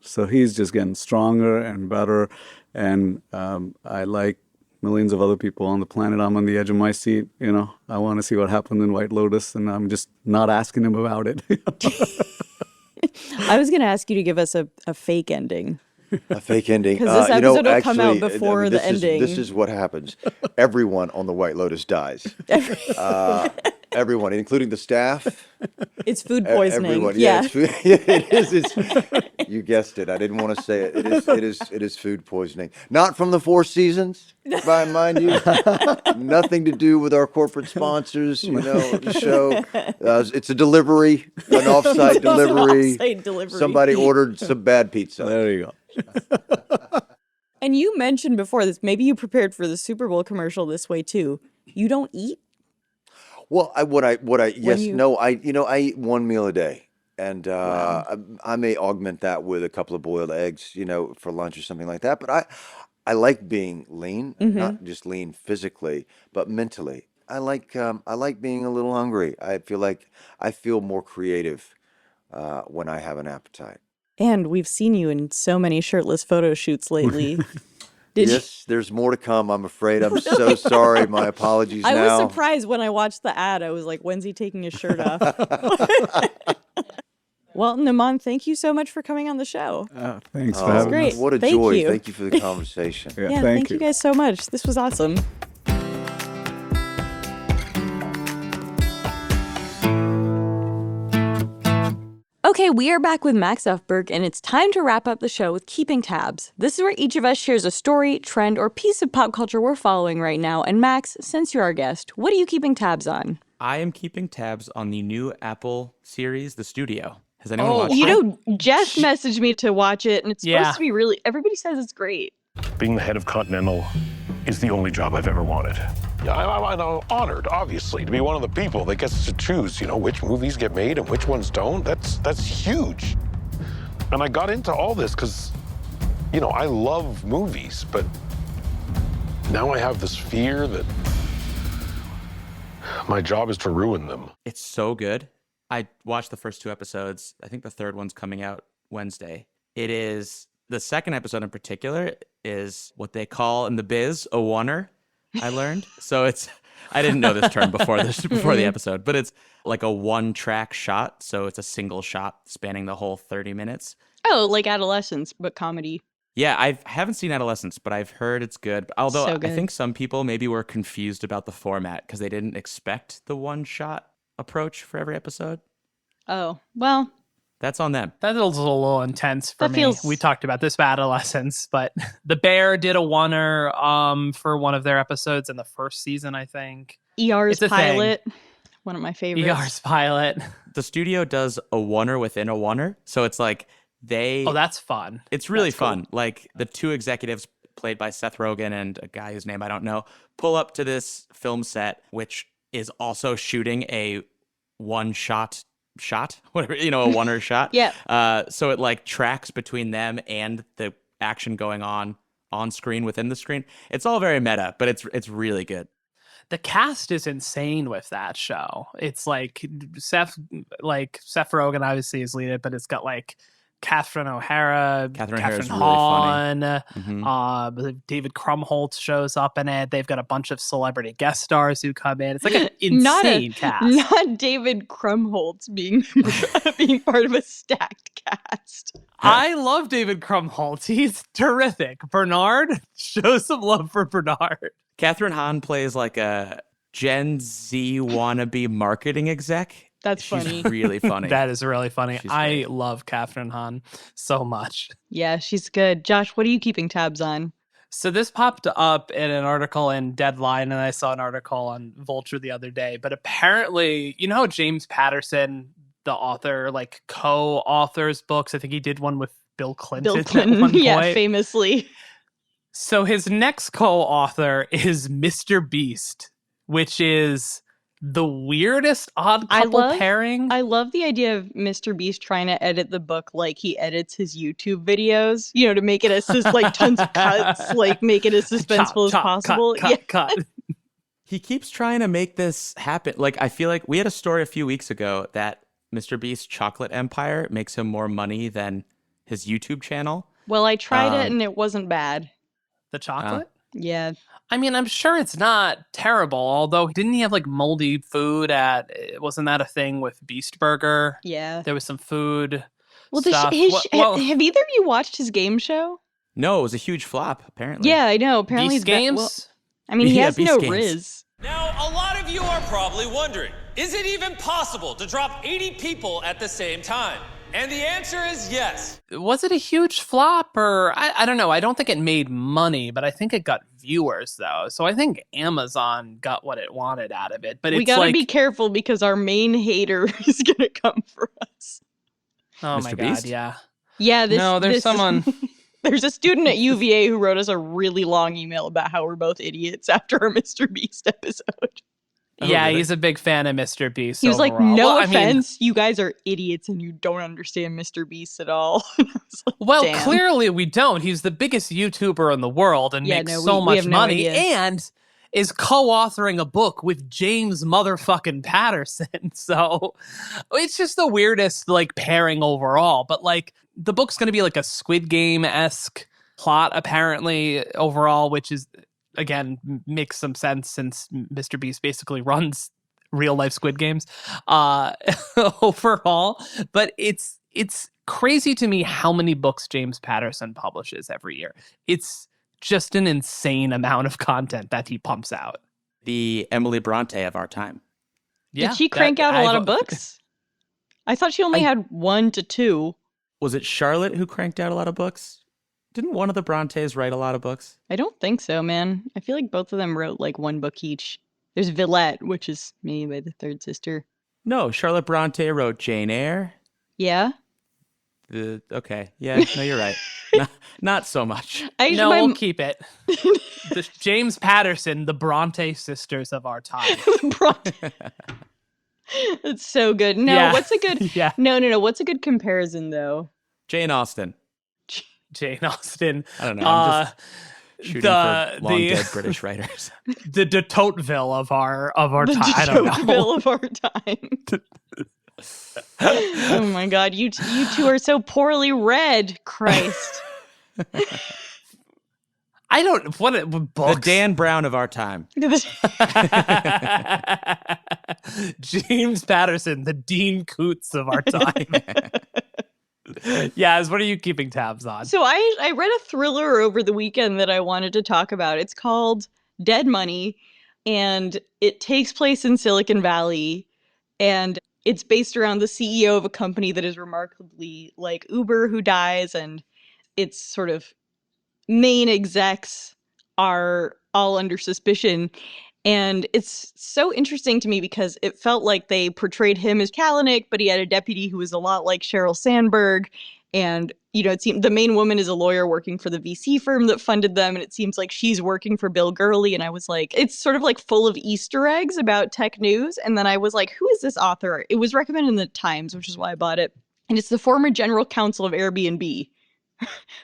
So he's just getting stronger and better. And I, like millions of other people on the planet, I'm on the edge of my seat. I want to see what happens in White Lotus, and I'm just not asking him about it. I was going to ask you to give us a fake ending. A fake ending. Because this episode will come out before the ending. This is what happens. Everyone on the White Lotus dies. Everyone, including the staff. It's food poisoning. Everyone. Yeah. It is. You guessed it. I didn't want to say it. It is food poisoning. Not from the Four Seasons, mind you. Nothing to do with our corporate sponsors. The show. It's a delivery, an offsite delivery. Off-site delivery. Somebody ordered some bad pizza. There you go. And you mentioned before this, maybe you prepared for the Super Bowl commercial this way too. You don't eat? Well, I eat one meal a day, and wow. I may augment that with a couple of boiled eggs, for lunch or something like that. But I like being lean, not just lean physically, but mentally. I like being a little hungry. I feel more creative when I have an appetite. And we've seen you in so many shirtless photo shoots lately. Yes, there's more to come, I'm afraid. I'm so sorry. My apologies now. I was surprised when I watched the ad. I was like, when's he taking his shirt off? Walton, Aman, thank you so much for coming on the show. Thanks for having great. us. What a Thank joy. you. Thank you for the conversation. Yeah, thank you guys so much. This was awesome. Okay, we are back with Max Ufberg, and it's time to wrap up the show with Keeping Tabs. This is where each of us shares a story, trend, or piece of pop culture we're following right now. And Max, since you're our guest, what are you keeping tabs on? I am keeping tabs on the new Apple series, The Studio. Has anyone watched it? You know, Jess messaged me to watch it, and it's supposed to be really, everybody says it's great. Being the head of Continental is the only job I've ever wanted. Yeah, I'm honored, obviously, to be one of the people that gets to choose, which movies get made and which ones don't. That's huge. And I got into all this because, I love movies, but now I have this fear that my job is to ruin them. It's so good. I watched the first 2 episodes. I think the third one's coming out Wednesday. The second episode in particular is what they call in the biz a oneer, I learned. So I didn't know this term before the episode, but it's like a one-track shot. So it's a single shot spanning the whole 30 minutes. Oh, like Adolescence, but comedy. Yeah, I haven't seen Adolescence, but I've heard it's good. Although So good. I think some people maybe were confused about the format because they didn't expect the one-shot approach for every episode. Oh, well. That's on them. That was a little intense for That me. feels- We talked about this with Adolescence, but The Bear did a oneer for one of their episodes in the first season, I think. ER's It's a pilot, one of my favorites. ER's pilot. The studio does a oneer within a oneer. So it's like Oh, that's fun. It's really That's cool. fun. Like the 2 executives played by Seth Rogen and a guy whose name I don't know pull up to this film set, which is also shooting a one-shot, whatever, a oneer shot. Yeah. So it like tracks between them and the action going on screen within the screen. It's all very meta, but it's really good. The cast is insane with that show. It's like Seth Rogen obviously is lead it, but it's got like Catherine O'Hara, Catherine O'Hara's really Hahn, funny. David Krumholtz shows up in it. They've got a bunch of celebrity guest stars who come in. It's like an insane cast. Not David Krumholtz being being part of a stacked cast. I love David Krumholtz. He's terrific. Bernard, show some love for Bernard. Catherine Hahn plays like a Gen Z wannabe marketing exec. That's She's funny. really funny. That is really funny. She's I great. love Catherine Hahn so much. Yeah, she's good. Josh, what are you keeping tabs on? So this popped up in an article in Deadline, and I saw an article on Vulture the other day. But apparently, how James Patterson, the author, like co-authors books. I think he did one with Bill Clinton. Bill at Clinton, one yeah, point. famously. So his next co-author is Mr. Beast, which is the weirdest odd couple pairing. I love the idea of Mr. Beast trying to edit the book like he edits his YouTube videos, to make it as like tons of cuts, like make it as suspenseful as possible. Cut. He keeps trying to make this happen. Like, I feel like we had a story a few weeks ago that Mr. Beast's chocolate empire makes him more money than his YouTube channel. Well, I tried it and it wasn't bad. The chocolate? Yeah. I mean, I'm sure it's not terrible, although didn't he have like moldy food wasn't that a thing with Beast Burger? Yeah. There was some food Well, stuff. have either of you watched his game show? No, it was a huge flop, apparently. Yeah, I know. Apparently Beast it's bad- Games? well, I mean, he Yeah, has Beast no Games. Riz. Now, a lot of you are probably wondering, is it even possible to drop 80 people at the same time? And the answer is yes. Was it a huge flop or I don't know. I don't think it made money, but I think it got viewers though. So I think Amazon got what it wanted out of it. But We it's gotta like, be careful because our main hater is gonna come for us. oh my Mr. God, Beast? yeah. Yeah, No, there's someone. There's a student at UVA who wrote us a really long email about how we're both idiots after our Mr. Beast episode. Yeah, really? he's a big fan of Mr. Beast. He was like, overall. "No Well, I mean, offense, you guys are idiots and you don't understand Mr. Beast at all." I was like, well, damn. clearly we don't. He's the biggest YouTuber in the world and Yeah, makes no, so we much have no money idea. and is co-authoring a book with James motherfucking Patterson. So it's just the weirdest like pairing overall. But like the book's going to be like a Squid Game-esque plot apparently overall, which is again makes some sense since Mr. Beast basically runs real life Squid Games overall. But it's crazy to me how many books James Patterson publishes every year. It's just an insane amount of content that he pumps out. The Emily Bronte of our time. Yeah, Did she crank out a lot of books? I thought she only had 1 to 2. Was it Charlotte who cranked out a lot of books? Didn't one of the Brontes write a lot of books? I don't think so, man. I feel like both of them wrote like 1 book each. There's Villette, which is made by the third sister. No, Charlotte Bronte wrote Jane Eyre. Yeah? Okay. Yeah, no, you're right. Not so much. We'll keep it. The James Patterson, the Bronte sisters of our time. That's so good. No, Yeah. what's a good... Yeah. No. What's a good comparison, though? Jane Austen. Jane Austen. I don't know. I'm just shooting for long dead British writers. The de Tocqueville of our time. I don't know. Tocqueville of our time. Oh my God, you two are so poorly read. Christ. I don't. What books? The Dan Brown of our time. James Patterson, the Dean Koontz of our time. Yas, what are you keeping tabs on? So I read a thriller over the weekend that I wanted to talk about. It's called Dead Money, and it takes place in Silicon Valley, and it's based around the CEO of a company that is remarkably like Uber, who dies, and its sort of main execs are all under suspicion. And it's so interesting to me because it felt like they portrayed him as Kalanick, but he had a deputy who was a lot like Sheryl Sandberg. And, it seemed the main woman is a lawyer working for the VC firm that funded them. And it seems like she's working for Bill Gurley. And I was like, it's sort of like full of Easter eggs about tech news. And then I was like, who is this author? It was recommended in the Times, which is why I bought it. And it's the former general counsel of Airbnb,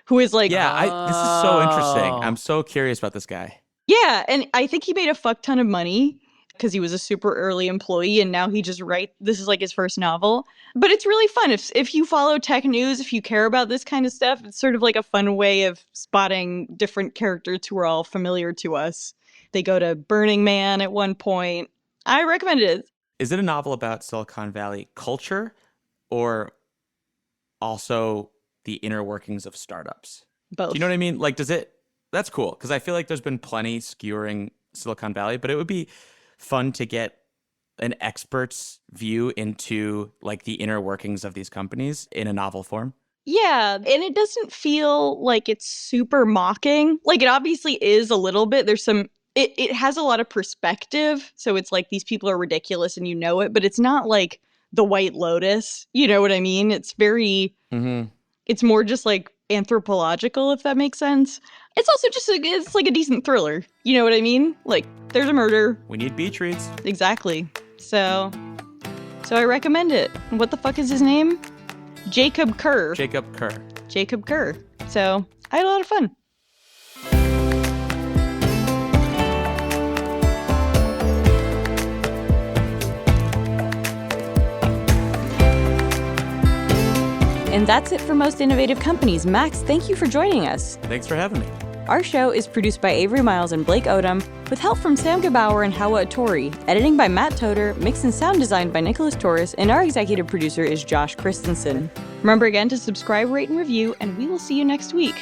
who is like... Yeah, this is so interesting. I'm so curious about this guy. Yeah, and I think he made a fuck ton of money because he was a super early employee, and now he just this is like his first novel. But it's really fun. If you follow tech news, if you care about this kind of stuff, it's sort of like a fun way of spotting different characters who are all familiar to us. They go to Burning Man at one point. I recommend it. Is it a novel about Silicon Valley culture or also the inner workings of startups? Both. Do you know what I mean? Like, that's cool, because I feel like there's been plenty skewering Silicon Valley, but it would be fun to get an expert's view into like the inner workings of these companies in a novel form. Yeah, and it doesn't feel like it's super mocking. Like, it obviously is a little bit. There's some... It has a lot of perspective, so it's like these people are ridiculous and you know it, but it's not like The White Lotus. You know what I mean? It's very... Mm-hmm. It's more just like anthropological, if that makes sense. It's also just it's like a decent thriller. You know what I mean? Like, there's a murder. We need beach reads. Exactly. So I recommend it. What the fuck is his name? Jacob Kerr. Jacob Kerr. So I had a lot of fun. And that's it for Most Innovative Companies. Max, thank you for joining us. Thanks for having me. Our show is produced by Avery Miles and Blake Odom, with help from Sam Gebauer and Hawa Atori, editing by Matt Toder, mix and sound design by Nicholas Torres, and our executive producer is Josh Christensen. Remember again to subscribe, rate, and review, and we will see you next week.